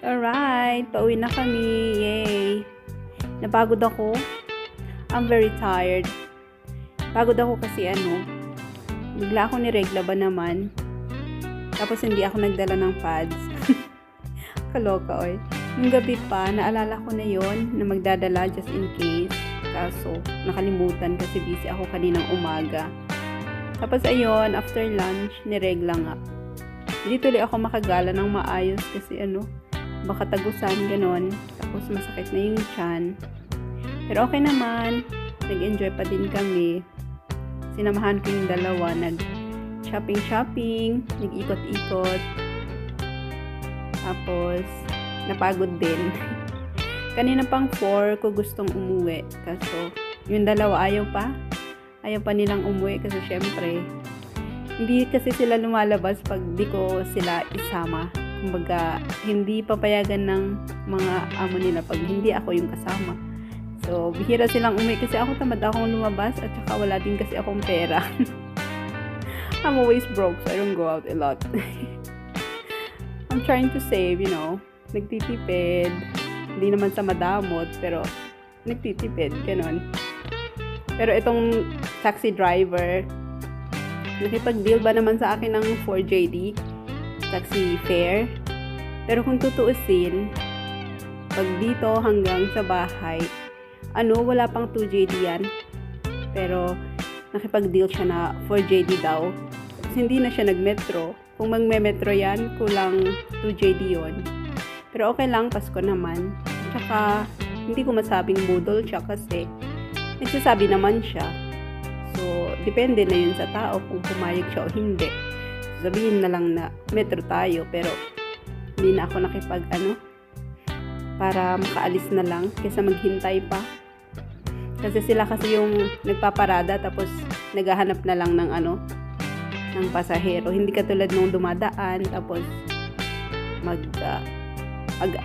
Alright, pauwi na kami. Yay! Napagod ako. I'm very tired. Pagod ako kasi bigla ako niregla ba naman. Tapos hindi ako nagdala ng pads. Kaloka oy. Yung gabi pa, naalala ko na yon na magdadala just in case. Kaso, nakalimutan kasi busy ako kaninang umaga. Tapos ayun, after lunch, niregla nga. Hindi tuloy ako makagala ng maayos kasi baka tagusan, ganon. Tapos masakit na yung tiyan. Pero okay naman. Nag-enjoy pa din kami. Sinamahan ko yung dalawa. Nag-shopping, nag-ikot-ikot. Tapos, napagod din. Kanina pang 4 ko gustong umuwi. Kaso, yung dalawa ayaw pa. Ayaw pa nilang umuwi kasi syempre, hindi kasi sila lumalabas pag di ko sila isama. Kumbaga, hindi papayagan ng mga amo nila pag hindi ako yung kasama. So, bihira silang umuwi kasi ako tamad akong lumabas at saka wala din kasi akong pera. I'm always broke so I don't go out a lot. I'm trying to save, nagtitipid. Hindi naman sa madamot, pero nagtitipid, ganon. Pero itong taxi driver, nakipag-deal ba naman sa akin ng 4JD taxi fare. Pero kung tutuusin, pag dito hanggang sa bahay, wala pang 2JD yan. Pero nakipag-deal siya na 4JD daw. Tapos hindi na siya nag-metro. Kung magme-metro yan, kulang 2JD yon. Pero okay lang, Pasko naman. Tsaka, hindi ko masabing budol siya kasi nagsasabi naman siya. So, depende na yun sa tao kung pumayag siya o hindi. Sabihin na lang na metro tayo, pero hindi na ako para makaalis na lang kaysa maghintay pa. Kasi sila kasi yung nagpaparada tapos naghahanap na lang ng ng pasahero. Hindi katulad nung dumadaan tapos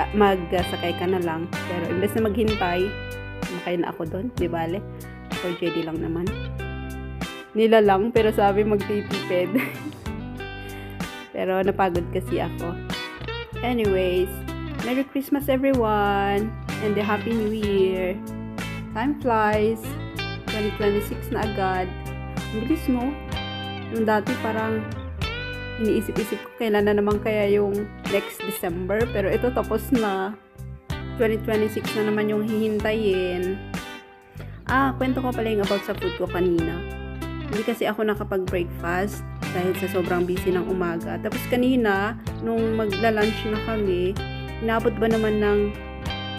magsakay ka na lang. Pero imbes na maghintay, makay na ako doon, di bale? 4JD lang naman. Nila lang, pero sabi magtitipid. Pero napagod kasi ako. Anyways, Merry Christmas everyone! And a Happy New Year! Time flies! 2026 na agad. Ang bilis mo. Nung dati parang iniisip-isip ko kailan na naman kaya yung next December. Pero ito tapos na. 2026 na naman yung hihintayin. Kwento ko pala yung about sa food ko kanina. Hindi kasi ako nakapag-breakfast dahil sa sobrang busy ng umaga. Tapos kanina, nung magla-lunch na kami, inabot ba naman ng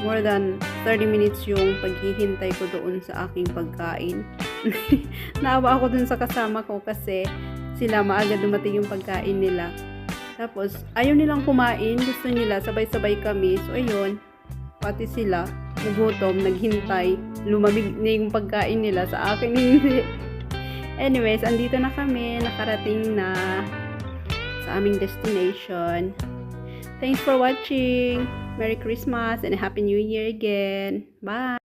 more than 30 minutes yung paghihintay ko doon sa aking pagkain. Naawa ako dun sa kasama ko kasi sila maaga dumating yung pagkain nila. Tapos, ayaw nilang kumain. Gusto nila, sabay-sabay kami. So, ayun, pati sila, nagutom, naghintay. Lumamig na yung pagkain nila sa akin. Hindi. Anyways, andito na kami. Nakarating na sa aming destination. Thanks for watching. Merry Christmas and a Happy New Year again. Bye!